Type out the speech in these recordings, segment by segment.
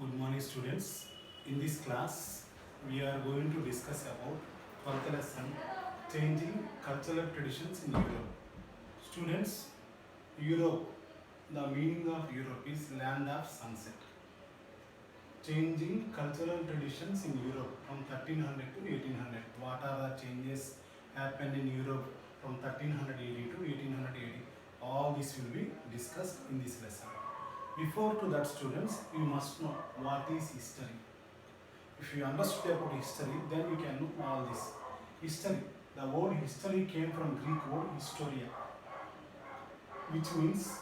Good morning, students. In this class, we are going to discuss about 12th lesson, changing cultural traditions in Europe. Students, Europe, the meaning of Europe is land of sunset. Changing cultural traditions in Europe from 1300 to 1800. What are the changes happened in Europe from 1380 to 1880? All this will be discussed in this lesson. Before to that, students, you must know what is history. If you understood about history, then you can know all this. History. The word history came from Greek word historia, which means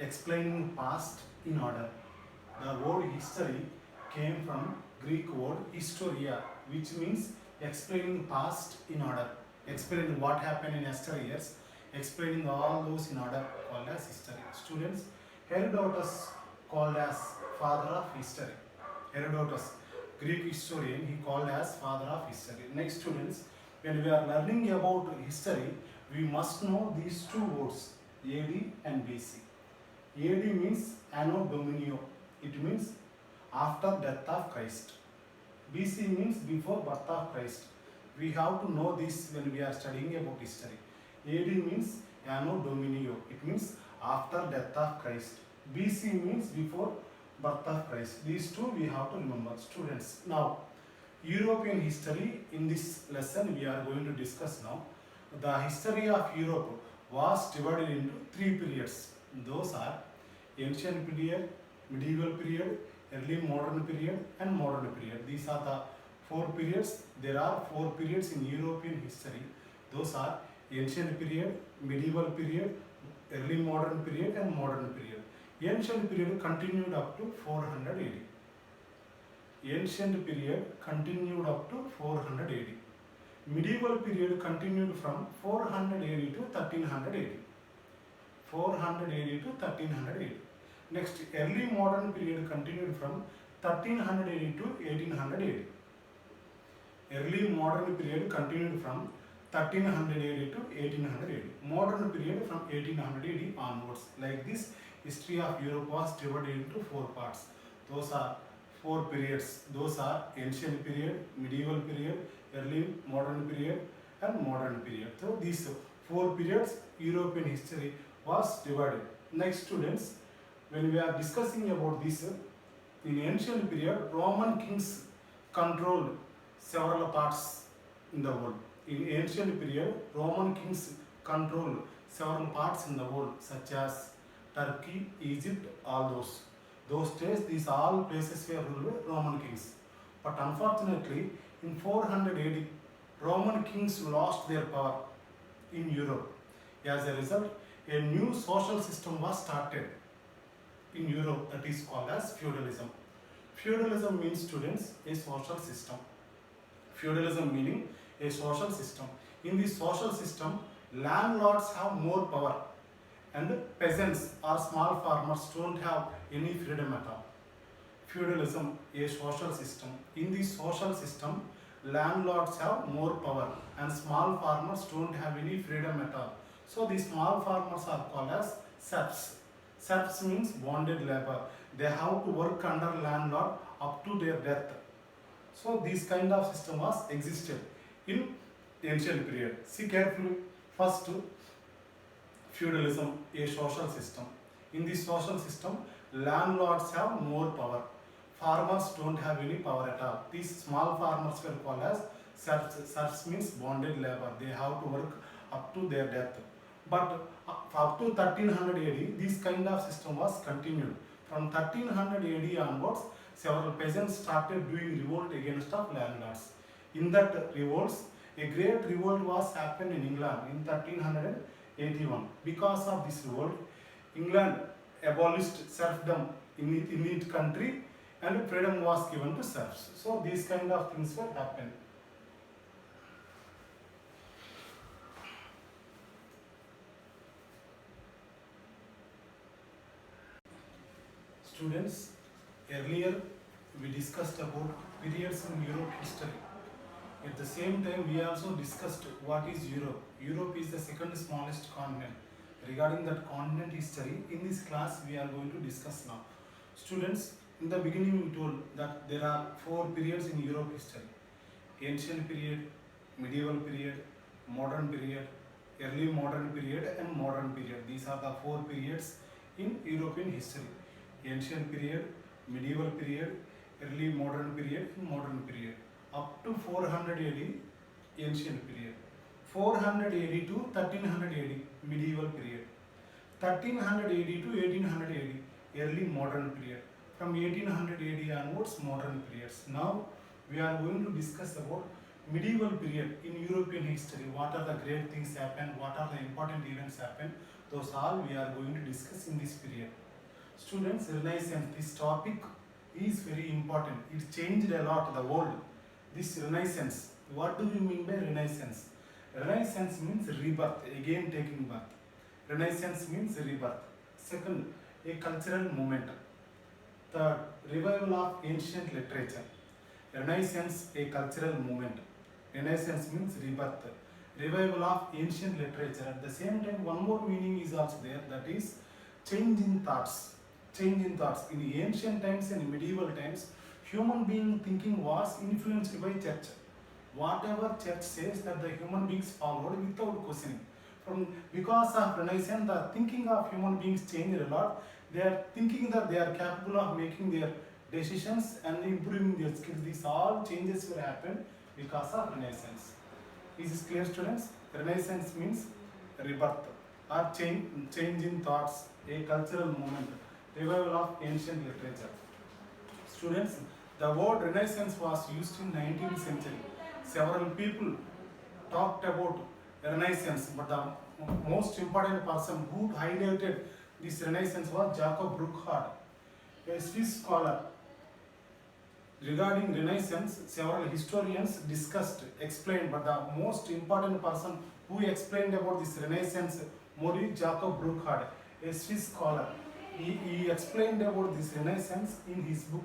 explaining past in order. The word history came from Greek word historia, which means explaining past in order, explaining what happened in yesteryears, explaining all those in order, called as history. Students, Herodotus called as father of history. Herodotus, Greek historian, he called as father of history. Next, students, when we are learning about history, we must know these two words, AD and BC. AD means Anno Domini. It means after death of Christ. BC means before birth of Christ. We have to know this when we are studying about history. AD means Anno Domini. It means after death of Christ. BC means before birth of Christ. These two we have to remember, students. Now, European history, in this lesson we are going to discuss now. The history of Europe was divided into three periods. Those are ancient period, medieval period, early modern period and modern period. These are the four periods. There are four periods in European history. Those are ancient period, medieval period, early modern period and modern period. Ancient period continued up to 400 AD. Ancient period continued up to 400 AD. Medieval period continued from 400 AD to 1300 AD. 400 AD to 1300 AD. Next, early modern period continued from 1300 AD to 1800 AD. Early modern period continued from 1300 AD to 1800 AD. Modern period from 1800 AD onwards. Like this, history of Europe was divided into four parts. Those are four periods. Those are ancient period, medieval period, early modern period and modern period. So these four periods European history was divided. Next, students, when we are discussing about this, in ancient period Roman kings controlled several parts in the world. In ancient period Roman kings controlled several parts in the world, such as Turkey, Egypt, all those. Those days these all places were ruled by Roman kings. But unfortunately in 400 AD Roman kings lost their power in Europe. As a result, a new social system was started in Europe, that is called as feudalism. Feudalism means, students, a social system. Feudalism meaning a social system. In this social system, landlords have more power and peasants or small farmers don't have any freedom at all. Feudalism, a social system. In this social system, landlords have more power and small farmers don't have any freedom at all. So the small farmers are called as serfs. Serfs means bonded labor. They have to work under landlord up to their death. So this kind of system was existed in ancient period. See carefully. First, feudalism, a social system. In this social system, landlords have more power. Farmers don't have any power at all. These small farmers were called as serfs. Serfs means bonded labor. They have to work up to their death. But up to 1300 AD, this kind of system was continued. From 1300 AD onwards, several peasants started doing revolt against of landlords. In that revolts, a great revolt was happened in England in 1381. Because of this revolt, England abolished serfdom in its country and freedom was given to serfs. So these kind of things were happened. Students, earlier we discussed about periods in Europe history. At the same time, we also discussed what is Europe. Europe is the second smallest continent. Regarding that continent history, in this class we are going to discuss now. Students, In the beginning, we told that there are four periods in Europe history: ancient period, medieval period, modern period, early modern period, and modern period. These are the four periods in European history: ancient period, medieval period, early modern period, and modern period. Up to 400 AD, ancient period. 400 AD to 1300 AD, medieval period. 1300 AD to 1800 AD, early modern period. From 1800 AD onwards, modern periods. Now we are going to discuss about medieval period in European history. What are the great things happen? What are the important events happen? Those all we are going to discuss in this period. Students, Renaissance. This topic is very important. It changed a lot the world. This Renaissance. What do you mean by Renaissance? Renaissance means rebirth, again taking birth. Renaissance means rebirth. Second, a cultural movement. Third, revival of ancient literature. Renaissance, a cultural movement. Renaissance means rebirth. Revival of ancient literature. At the same time, one more meaning is also there, that is change in thoughts. Change in thoughts. In ancient times and medieval times, human being thinking was influenced by church. Whatever church says, that the human beings followed without questioning. Because of Renaissance, the thinking of human beings changed a lot. They are thinking that they are capable of making their decisions and improving their skills. These all changes will happen because of Renaissance. Is this clear, students? Renaissance means rebirth or change in thoughts, a cultural movement, revival of ancient literature. Students, the word Renaissance was used in 19th century. Several people talked about Renaissance, but the most important person who highlighted this Renaissance was Jacob Burckhardt, a Swiss scholar. Regarding Renaissance, several historians discussed, explained, but the most important person who explained about this Renaissance more is Jacob Burckhardt, a Swiss scholar. He explained about this Renaissance in his book,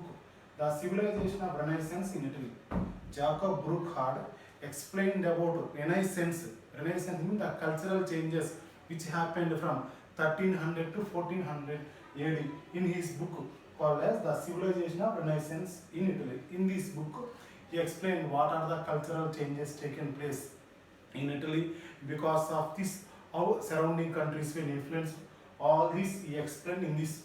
The Civilization of Renaissance in Italy. Jacob Burckhardt explained about Renaissance. Renaissance means the cultural changes which happened from 1300 to 1400 AD in his book called as The Civilization of Renaissance in Italy. In this book, he explained what are the cultural changes taken place in Italy because of this, how surrounding countries were influenced. All this he explained in this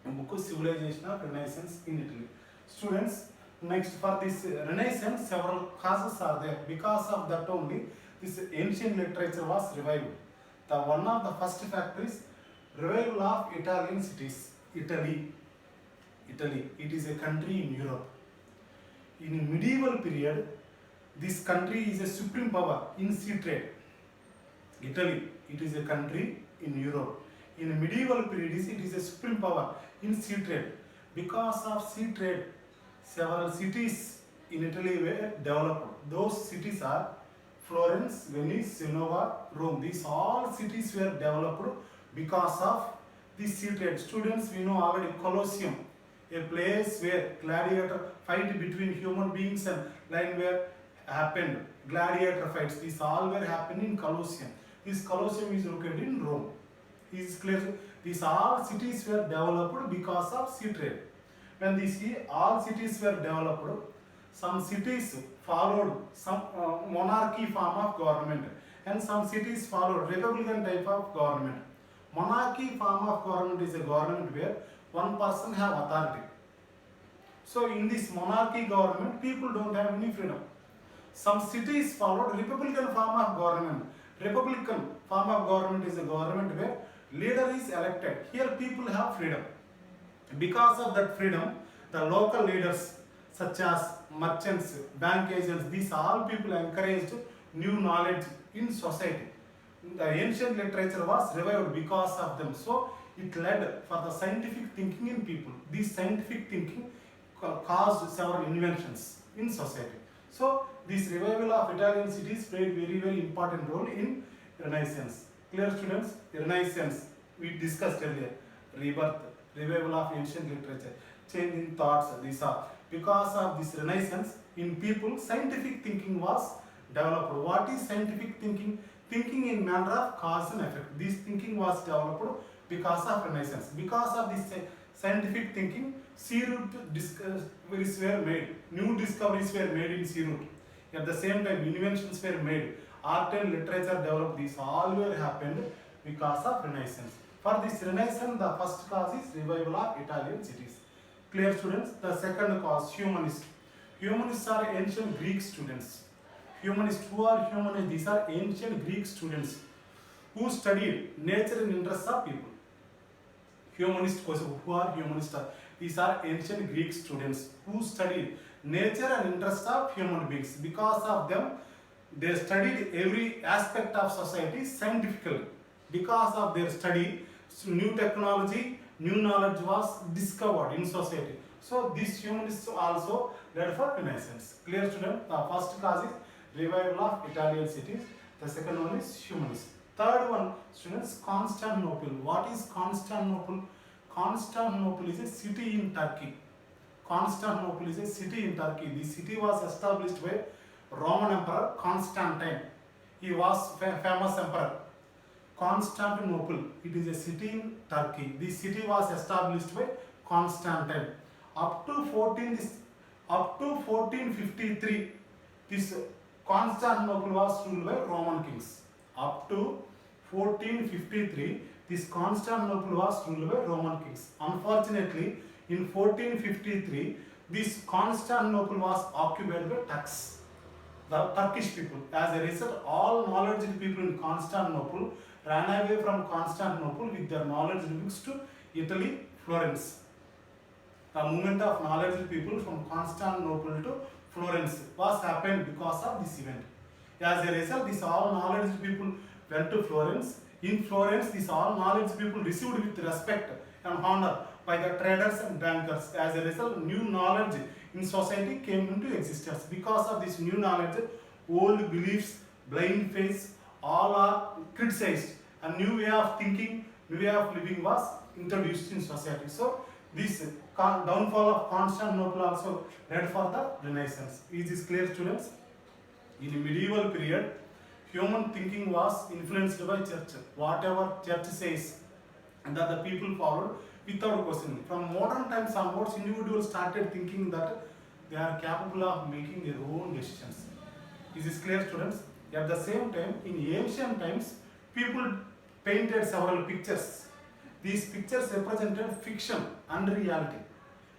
book, Civilization of Renaissance in Italy. Students, next, for this Renaissance, several causes are there. Because of that only, this ancient literature was revived. The one of the first factors, revival of Italian cities. Italy, it is a country in Europe. In medieval period, this country is a supreme power in sea trade. Italy, it is a country in Europe. In medieval period, it is a supreme power in sea trade. Because of sea trade, several cities in Italy were developed. Those cities are Florence, Venice, Genoa, Rome. These all cities were developed because of this sea trade. Students, we know already Colosseum, a place where gladiator fight between human beings and lion were happened. Gladiator fights. These all were happening in Colosseum. This Colosseum is located in Rome. Is clear? These all cities were developed because of sea trade. When these all cities were developed, some cities followed some monarchy form of government, and some cities followed republican type of government. Monarchy form of government is a government where one person have authority. So in this monarchy government, people don't have any freedom. Some cities followed republican form of government. Republican form of government is a government where leader is elected. Here people have freedom. Because of that freedom, the local leaders such as merchants, bank agents, these all people encouraged new knowledge in society. The ancient literature was revived because of them. So it led for the scientific thinking in people. This scientific thinking caused several inventions in society. So this revival of Italian cities played very important role in Renaissance. Clear, students? Renaissance, we discussed earlier. Rebirth, revival of ancient literature, change in thoughts. These are because of this Renaissance in people, scientific thinking was developed. What is scientific thinking? Thinking in manner of cause and effect. This thinking was developed because of Renaissance. Because of this scientific thinking, Sea route discoveries were made. New discoveries were made in sea route. At the same time, inventions were made. Art and literature developed. These all were happened because of Renaissance. For this Renaissance, the first cause is revival of Italian cities. Clear, students? The second cause, humanists. Humanists are ancient Greek students. Humanists, who are humanists? These are ancient Greek students who studied nature and interests of people. Humanists, who are humanists? These are ancient Greek students who studied nature and interests of human beings. Because of them, they studied every aspect of society scientifically. Because of their study, new technology, new knowledge was discovered in society. So these humanists also led for Renaissance. Clear, student? The first cause is revival of Italian cities. The second one is humanist. Third one, students, Constantinople. What is Constantinople? Constantinople is a city in Turkey. Constantinople is a city in Turkey. The city was established by Roman Emperor Constantine. He was famous emperor. Constantinople, it is a city in Turkey. This city was established by Constantine. Up to 1453, this Constantinople was ruled by Roman kings. Up to 1453, this Constantinople was ruled by Roman kings. Unfortunately, in 1453, this Constantinople was occupied by Turks, the Turkish people. As a result, all knowledgeable people in Constantinople ran away from Constantinople with their knowledge books to Italy, Florence. The movement of knowledgeable people from Constantinople to Florence was happened because of this event. As a result, these all knowledgeable people went to Florence. In Florence, these all knowledge people received with respect and honor by the traders and bankers. As a result, new knowledge in society came into existence. Because of this new knowledge, old beliefs, blind faith, all are criticized. A new way of thinking, new way of living was introduced in society. So, this downfall of Constantinople also led for the Renaissance. Is this clear, students? In medieval period, human thinking was influenced by church. Whatever church says, and that the people followed without questioning. From modern times onwards, individuals started thinking that they are capable of making their own decisions. Is this clear, students? At the same time, in ancient times, people painted several pictures. These pictures represented fiction and reality.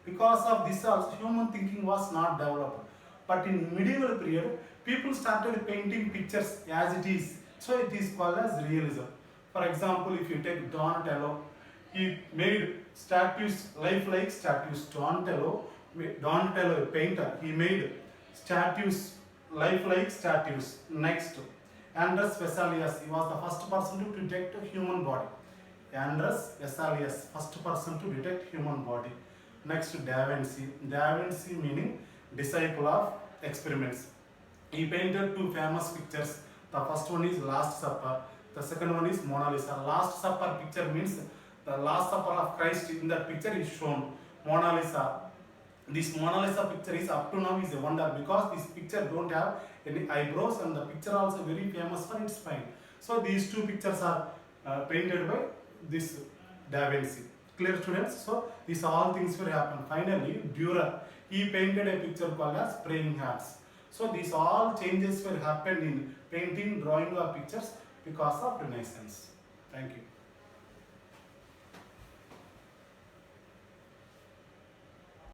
Because of this also, human thinking was not developed. But in medieval period, people started painting pictures as it is. So it is called as realism. For example, if you take Donatello, he made statues, lifelike statues. Donatello, a painter, he made statues, lifelike statues. Next, Andres Vesalius, he was the first person to detect a human body. Andres Vesalius, first person to detect human body. Next, Da Vinci. Da Vinci meaning disciple of experiments. He painted two famous pictures. The first one is Last Supper. The second one is Mona Lisa. Last Supper picture means the Last Supper of Christ. In that picture is shown Mona Lisa. This Mona Lisa picture is up to now is a wonder because this picture don't have any eyebrows and the picture also very famous for its spine. So these two pictures are painted by this Da Vinci. Clear, students? So these all things will happen. Finally, Dürer, he painted a picture called as Praying Hands. So these all changes will happen in painting, drawing of pictures because of Renaissance. Thank you.